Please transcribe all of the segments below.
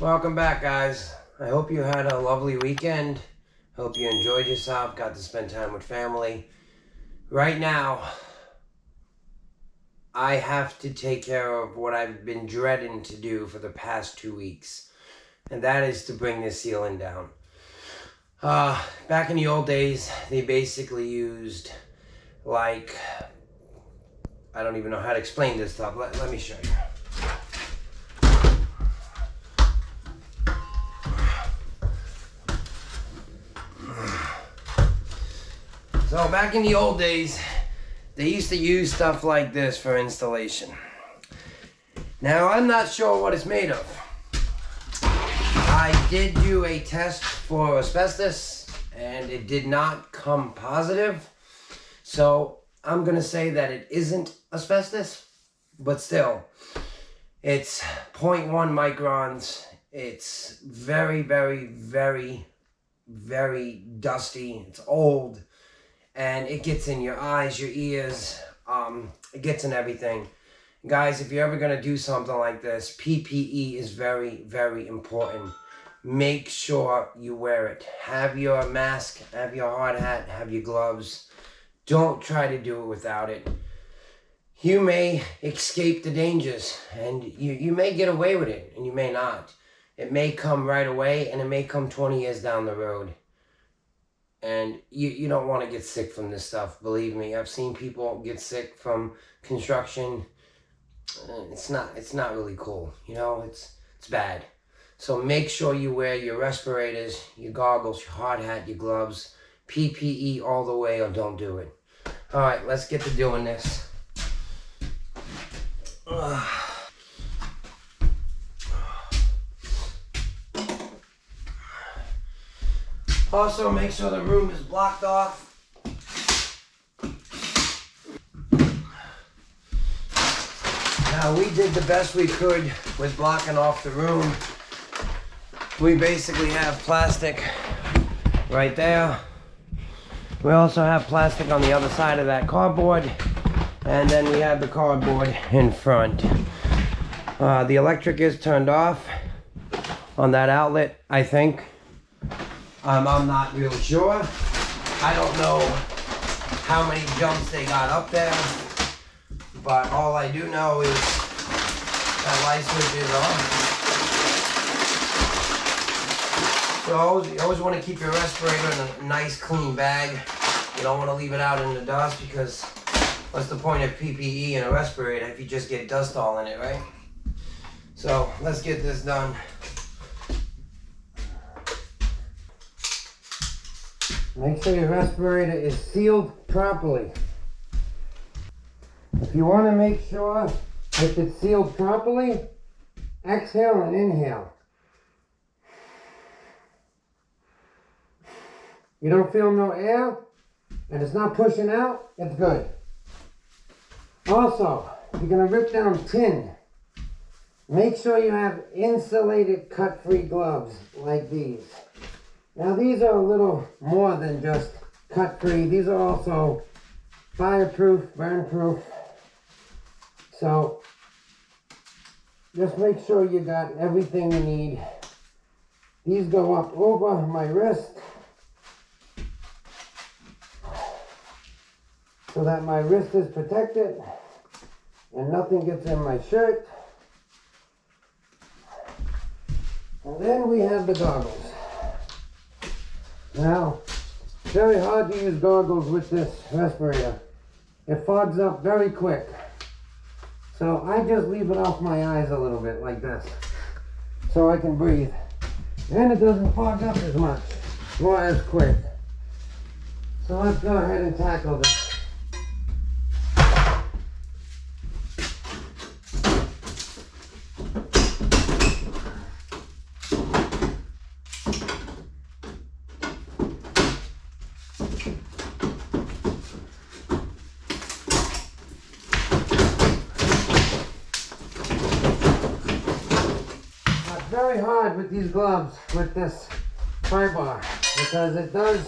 Welcome back, guys. I hope you had a lovely weekend. Hope you enjoyed yourself, got to spend time with family. Right now, I have to take care of what I've been dreading to do for the past 2 weeks, and that is to bring this ceiling down. Back in the old days, they basically used, like, I don't even know how to explain this stuff. Let me show you. So back in the old days, they used to use stuff like this for installation. Now, I'm not sure what it's made of. I did do a test for asbestos, and it did not come positive. So I'm going to say that it isn't asbestos, but still, it's 0.1 microns. It's very, very, very, very dusty. It's old. And it gets in your eyes, your ears, it gets in everything. Guys, if you're ever going to do something like this, PPE is very, very important. Make sure you wear it. Have your mask, have your hard hat, have your gloves. Don't try to do it without it. You may escape the dangers, and you may get away with it, and you may not. It may come right away, and it may come 20 years down the road. And you don't want to get sick from this stuff. Believe me, I've seen people get sick from construction. It's not really cool. You know, it's bad. So make sure you wear your respirators, your goggles, your hard hat, your gloves, PPE all the way, or don't do it. All right, let's get to doing this. Also, make sure the room is blocked off. Now, we did the best we could with blocking off the room. We basically have plastic right there. We also have plastic on the other side of that cardboard. And then we have the cardboard in front. The electric is turned off on that outlet, I think. I'm not really sure. I don't know how many jumps they got up there, but all I do know is that light switch is on. So you always want to keep your respirator in a nice clean bag. You don't want to leave it out in the dust, because what's the point of PPE in a respirator if you just get dust all in it, right? So let's get this done. Make sure your respirator is sealed properly. If you want to make sure if it's sealed properly, exhale and inhale. You don't feel no air and it's not pushing out, it's good. Also, you're going to rip down tin. Make sure you have insulated cut-free gloves like these. Now, these are a little more than just cut-free. These are also fireproof, burn-proof. So, just make sure you got everything you need. These go up over my wrist so that my wrist is protected and nothing gets in my shirt. And then we have the goggles. Now, it's very hard to use goggles with this respirator. It fogs up very quick. So I just leave it off my eyes a little bit like this, so I can breathe. And it doesn't fog up as much, or as quick. So let's go ahead and tackle this. Very hard with these gloves, with this pry bar, because it does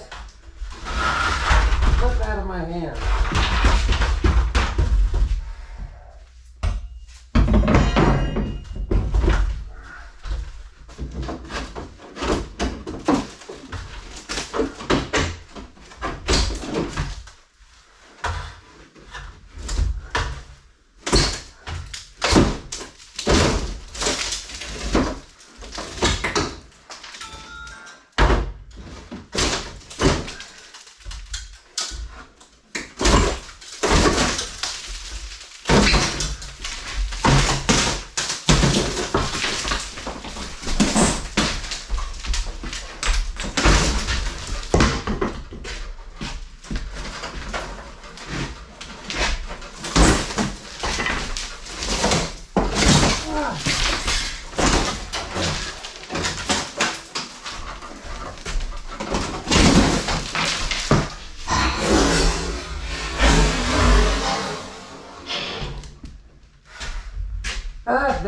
slip out of my hand.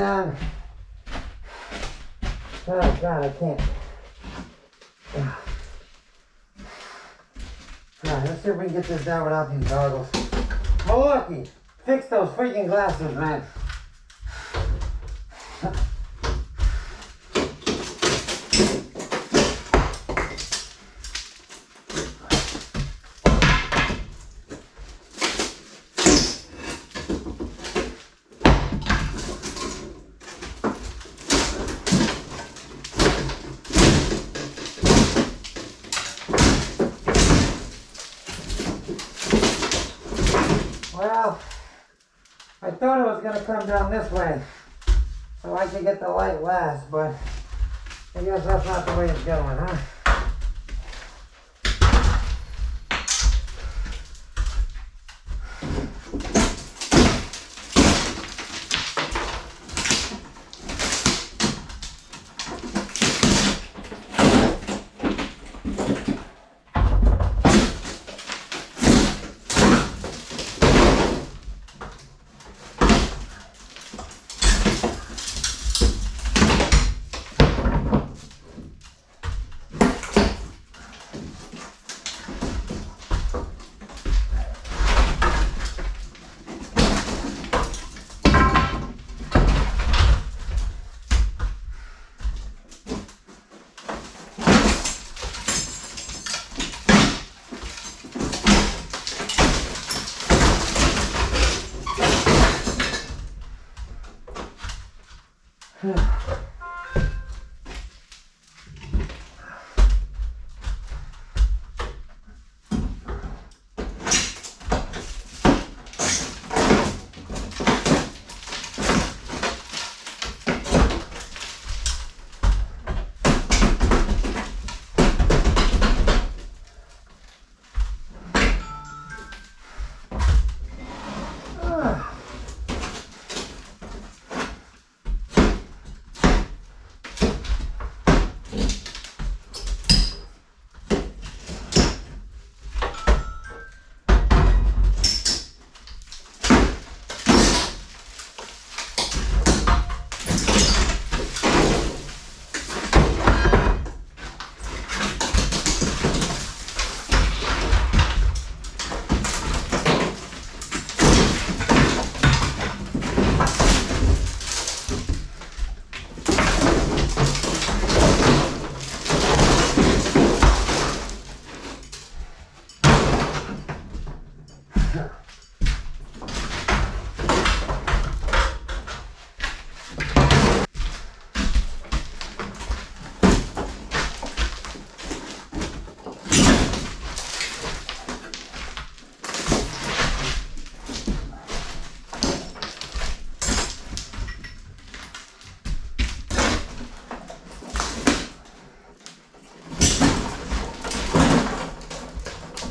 down. Oh God, I can't. Alright, let's see if we can get this down without these goggles. Milwaukee, fix those freaking glasses, man. Well, I thought it was going to come down this way so I could get the light last, but I guess that's not the way it's going, huh?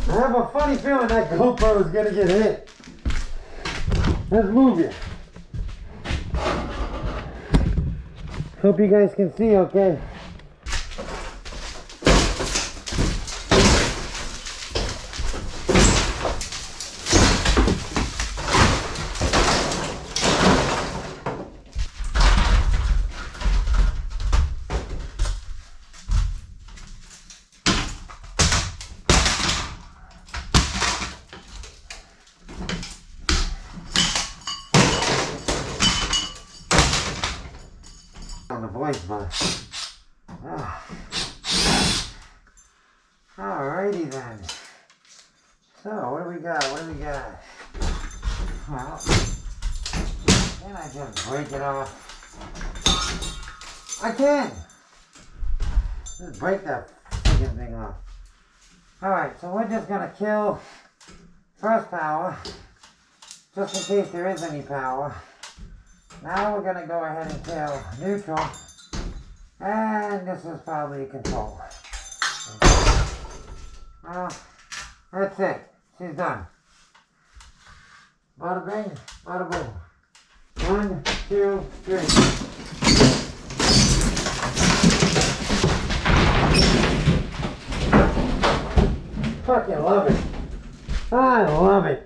I have a funny feeling that GoPro is gonna get hit. Let's move it. Hope you guys can see okay. On the voice box. Alrighty then. So what do we got? Well, can I just break it off? I can! Just break that freaking thing off. Alright, so we're just gonna kill first power, just in case there is any power. Now we're going to go ahead and kill neutral, and this is probably control. Well, that's it. She's done. Bada bing, bada boom. 1, 2, 3. Fucking love it. I love it.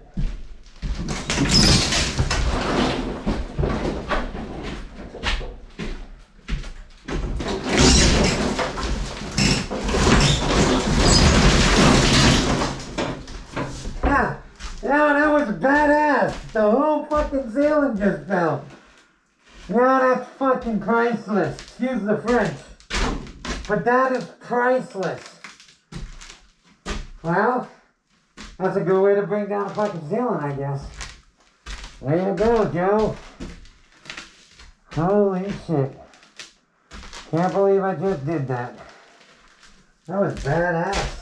ceiling just fell. Yeah, that's fucking priceless. Excuse the French. But that is priceless. Well, that's a good way to bring down a fucking ceiling, I guess. There you go, Joe. Holy shit. Can't believe I just did that. That was badass.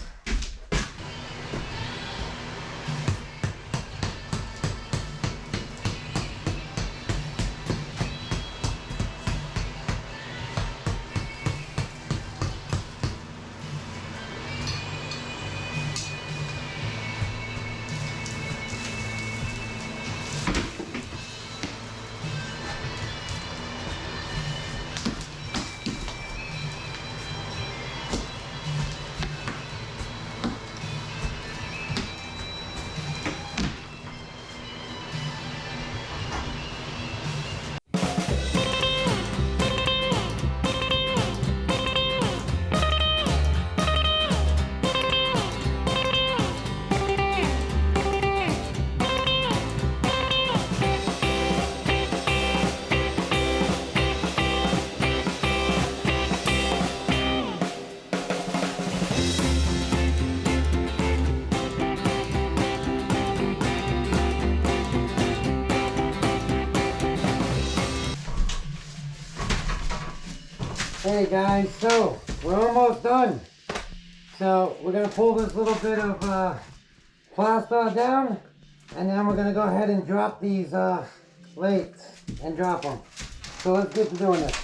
Hey guys, so we're almost done. So we're gonna pull this little bit of plaster down, and then we're gonna go ahead and drop these plates and drop them. So let's get to doing this.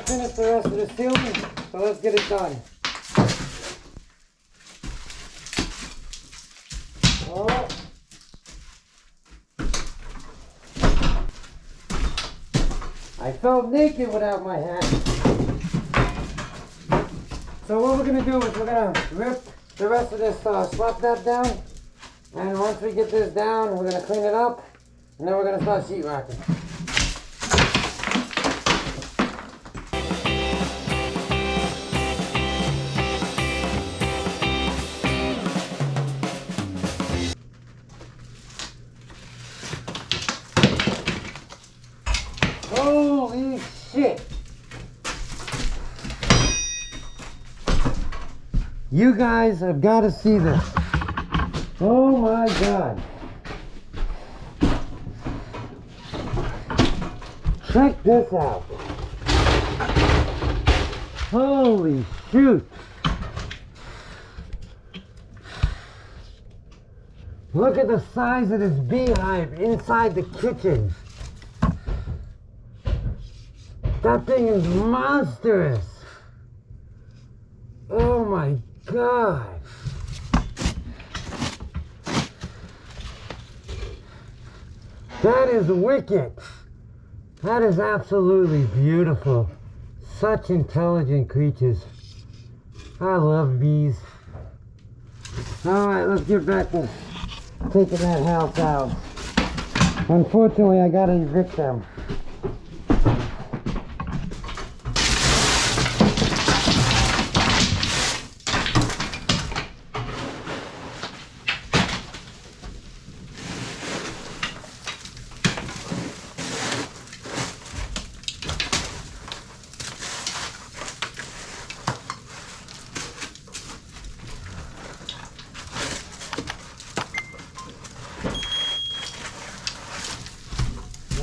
Finish the rest of the ceiling, so let's get it done. Oh. I felt naked without my hat. So what we're going to do is we're going to rip the rest of this slap that down, and once we get this down, we're going to clean it up, and then we're going to start sheetrocking. Holy shit! You guys have got to see this. Oh my god. Check this out. Holy shoot. Look at the size of this beehive inside the kitchen. That thing is monstrous. Oh my god. That is wicked. That is absolutely beautiful. Such intelligent creatures. I love bees. Alright, let's get back to taking that house out. Unfortunately, I gotta evict them.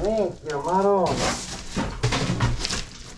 Hey, your motto.